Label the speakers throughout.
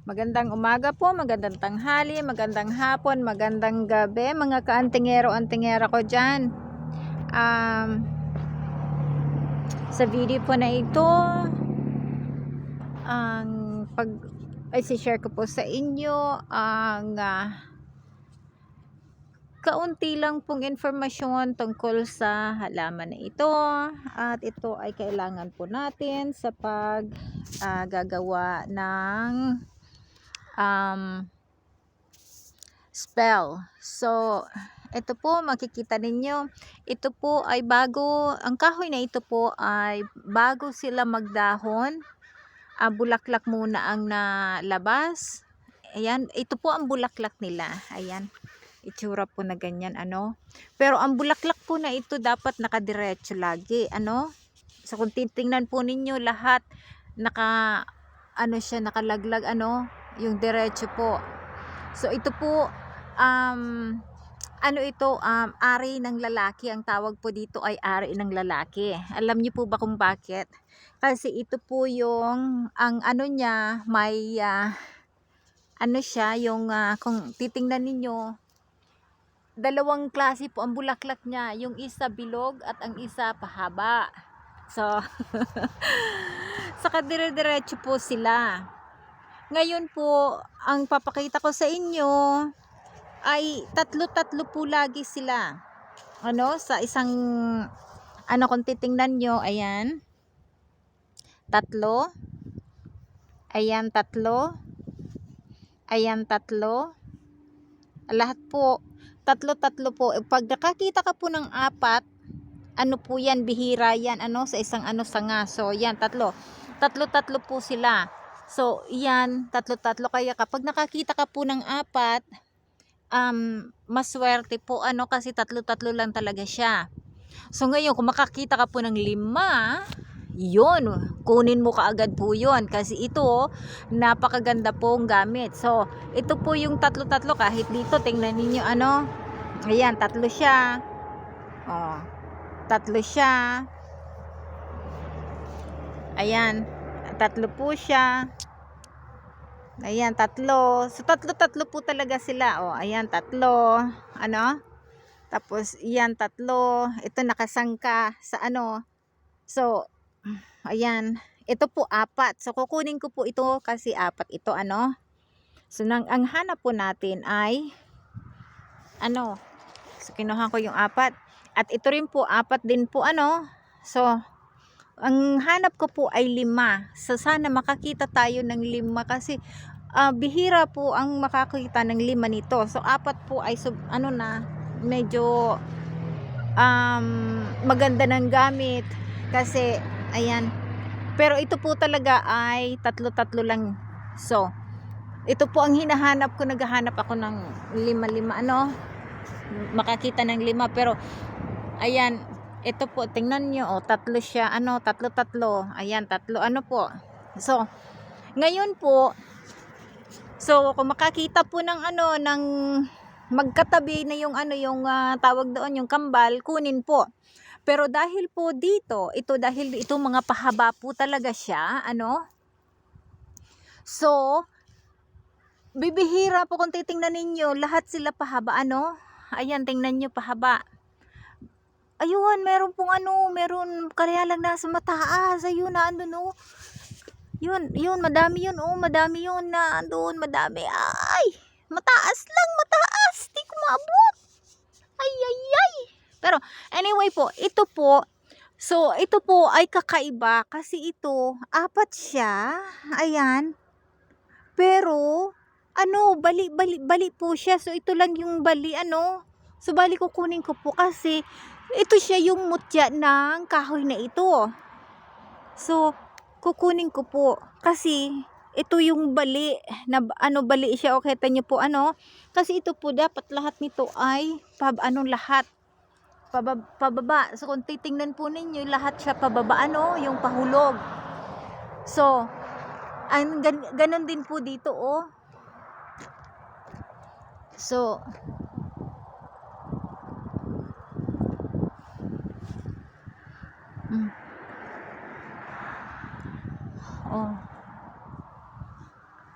Speaker 1: Magandang umaga po, magandang tanghali, magandang hapon, magandang gabi mga kaantingero-antingera ko dyan. Sa video po na ito, ang share ko po sa inyo ang kaunti lang pong informasyon tungkol sa halaman na ito, at ito ay kailangan po natin sa gagawa ng spell. So ito po, makikita ninyo, ito po ay bago, ang kahoy na ito po ay bago sila magdahon, bulaklak muna ang nalabas. Ayan, ito po ang bulaklak nila. Ayan, itsura po na ganyan, pero ang bulaklak po na ito dapat nakadiretso lagi, so kung titingnan po ninyo, lahat siya nakalaglag, yung diretso po. So ito po, ari ng lalaki. Ang tawag po dito ay ari ng lalaki. Alam niyo po ba kung bakit? Kasi ito po yung, ang niya, may, siya, yung, kung titingnan ninyo, dalawang klase po ang bulaklak niya. Yung isa bilog at ang isa pahaba. So, saka dire-diretso po sila. Ngayon po, ang papakita ko sa inyo ay tatlo-tatlo po lagi sila. Sa isang, kung titingnan nyo, ayan, tatlo, ayan, tatlo, ayan, tatlo, lahat po, tatlo-tatlo po. Pag nakakita ka po ng apat, po yan, bihira yan, sa isang sanga. So, yan, tatlo-tatlo po sila. So, yan, tatlo-tatlo. Kaya kapag nakakita ka po ng apat, maswerte po, kasi tatlo-tatlo lang talaga siya. So, ngayon, kung makakita ka po ng 5, yun, kunin mo kaagad po yun. Kasi ito, napakaganda pong gamit. So, ito po yung tatlo-tatlo. Kahit dito, tingnan ninyo, ayan, tatlo siya. Tatlo siya. Ayan, tatlo po siya. Ayan, tatlo. So, tatlo-tatlo po talaga sila. Ayan, tatlo. Tapos, yan, tatlo. Ito nakasangka sa So, ayan. Ito po, 4. So, kukunin ko po ito kasi 4 ito, So, ang hanap po natin ay, So, kinuha ko yung 4. At ito rin po, 4 din po, So, ang hanap ko po ay 5. So, sana makakita tayo ng 5 kasi bihira po ang makakita ng 5 nito. So, 4 po ay medyo maganda ng gamit kasi, ayan. Pero ito po talaga ay tatlo-tatlo lang. So, ito po ang hinahanap ko. Naghahanap ako ng 5, makakita ng 5. Pero, ayan, ito po, tingnan nyo, tatlo siya, tatlo-tatlo, ayan, tatlo, po. So, ngayon po, so, kung makakita po ng ng magkatabi na yung tawag doon, yung kambal, kunin po. Pero dahil po dito, dahil ito mga pahaba po talaga siya, So, bibihira po kung titingnan ninyo, lahat sila pahaba, ayan, tingnan nyo, pahaba. Ayun, meron pong meron, kaya lang nasa mataas, ayun, yun, madami yun, madami yun na andun, madami, ay, mataas lang, mataas, di ko maabot, ay, pero, anyway po, ito po, so, ito po ay kakaiba, kasi ito, 4 siya, ayan, pero, bali po siya, so, ito lang yung bali, so, bali kukunin ko po, kasi, ito siya yung mutya ng kahoy na ito. So, kukunin ko po. Kasi, ito yung bali. Na, bali siya. O, kita nyo po, Kasi ito po, dapat lahat nito ay, lahat. Pababa. So, kung titingnan po ninyo, lahat siya pababa, yung pahulog. So, ganun din po dito, So,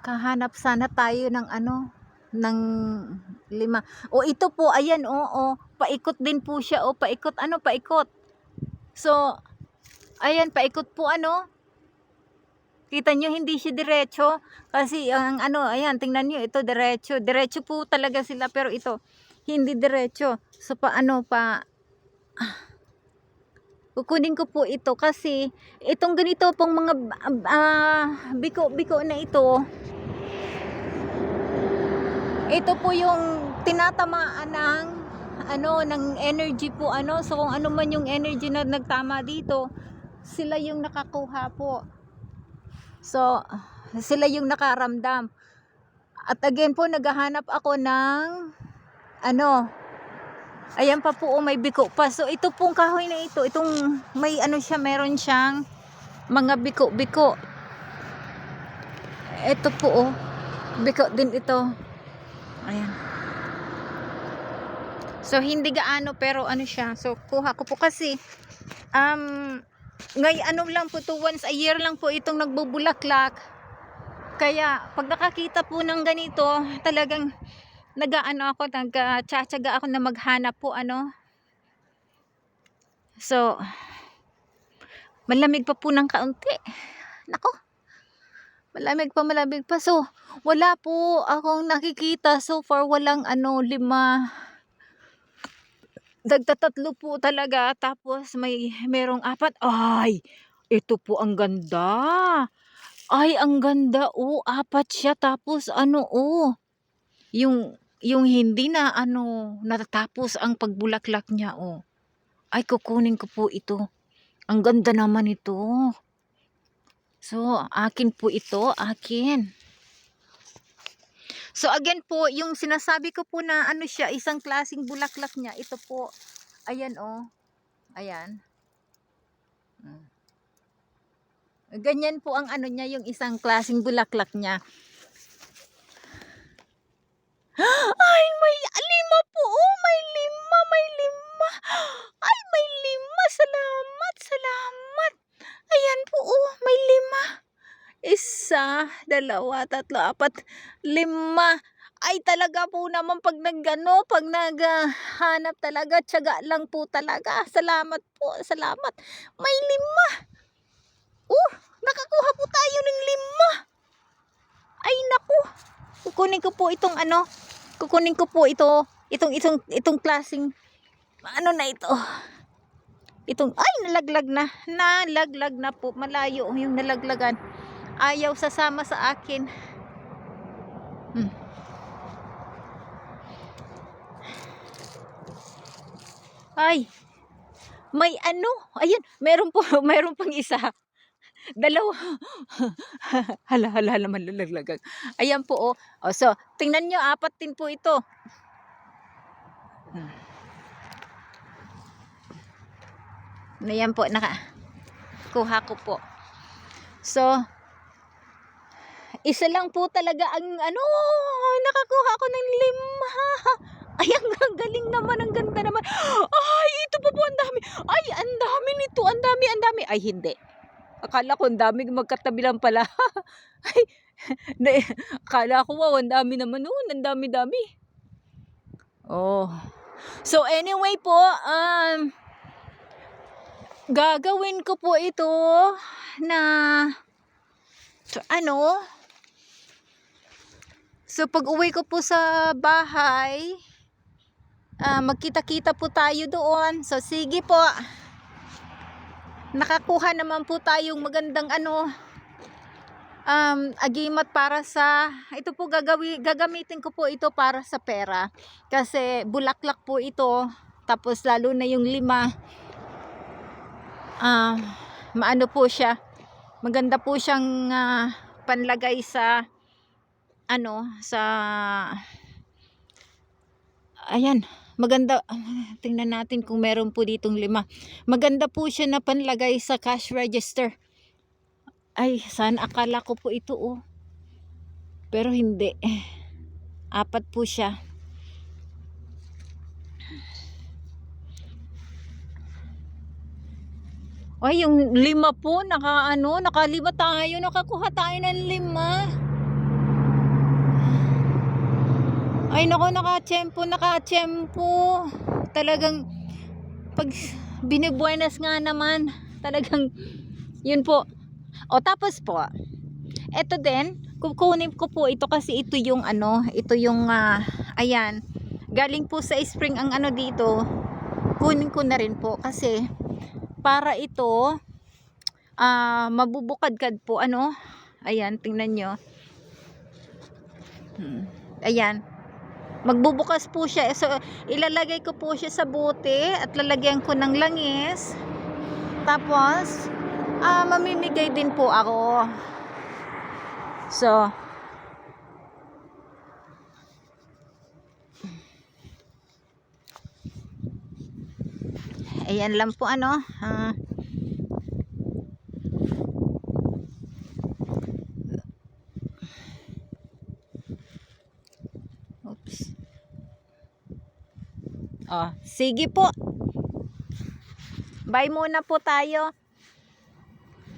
Speaker 1: Makahanap sana tayo ng ano, ng 5. O ito po, ayan, oo. Paikot din po siya, o paikot, ano, paikot. So, ayan, paikot po, ano. Kita nyo, hindi siya diretso. Kasi, ang ano, ayan, tingnan nyo, ito diretso. Diretso po talaga sila, pero ito, hindi diretso. So, kukunin ko po ito kasi itong ganito pong mga biko-biko na ito po yung tinatamaan ng ano, ng energy po, ano. So kung ano man yung energy na nagtama dito, sila yung nakakuha po. So sila yung nakaramdam. At again po, naghahanap ako ng ano, ayan pa po, may biko pa. So ito pong kahoy na ito, itong may ano siya, meron siyang mga biko-biko. Ito po, biko din ito. Ayan. So hindi gaano, pero ano siya. So kuha ko po kasi ngayon ano lang po to, once a year lang po itong nagbubulaklak. Kaya pag nakakita po ng ganito, talagang nagtsatsaga ako na maghanap po, ano. So malamig pa po ng kaunti. Nako, malamig pa. So wala po akong nakikita so far, walang ano, 5. Nagtatatlo po talaga, tapos merong 4. Ay, ito po ang ganda. Ay, ang ganda, 4 siya, tapos ano, yung hindi na ano, natatapos ang pagbulaklak niya, Ay, kukunin ko po ito. Ang ganda naman ito. So, akin po ito, akin. So, again po, yung sinasabi ko po na ano siya, isang klaseng bulaklak niya, ito po. Ayan, ayan. Ganyan po ang ano niya, yung isang klaseng bulaklak niya. Ay, may 5 po. May 5. Ay, may 5. Salamat. Ayan po, may 5. 1, 2, 3, 4, 5. Ay, talaga po naman pag naghanap talaga, tiyaga lang po talaga. Salamat po, salamat. May 5. Nakakuha po tayo ng 5. Ay, naku. Kukunin ko po itong ano. Kukunin ko po itong klaseng ano na ito. Ay, nalaglag na po. Malayo yung nalaglagan. Ayaw sasama sa akin. Ay, may ano. Ayun, meron pang isa. 2. Hala naman lalaglagan. Ayan po, so tingnan nyo, 4 din po ito. Ayan po, kuha ko po. So isa lang po talaga ang ano, nakakuha ko ng 5. Ay, ang galing naman, ang ganda naman. Ay, ito pa po, ang dami. Ay, ang dami nito, ang dami. Ay, hindi. Akala ko ang dami, magkatabi lang pala. Ay, akala ko, wow, ang dami naman noon, ang dami. So anyway po, gagawin ko po ito na ano. So pag uwi ko po sa bahay, magkita-kita po tayo doon. So sige po. Nakakuha naman po tayong magandang ano, agimat para sa, ito po gagamitin ko po ito para sa pera. Kasi bulaklak po ito, tapos lalo na yung 5. Maano po siya, maganda po siyang panlagay sa ano, sa ayan. Maganda, tingnan natin kung meron po ditong 5. Maganda po siya na panlagay sa cash register. Ay, sana akala ko po ito, pero hindi. 4 po siya. Ay, yung 5 po, naka 5 tayo, nakakuha tayo ng 5. Ay nako, nakatsyempo. Talagang pag binibuenas nga naman, talagang yun po. O tapos po, eto din, kukunin ko po ito kasi ito yung ito yung ayan, galing po sa spring ang dito. Kunin ko na rin po kasi para ito mabubukadkad po ayan, tingnan nyo. Ayan, magbubukas po siya. So ilalagay ko po siya sa bote at lalagyan ko ng langis, tapos mamimigay din po ako. So ayan lang po oops. Sige po. Bye muna po tayo.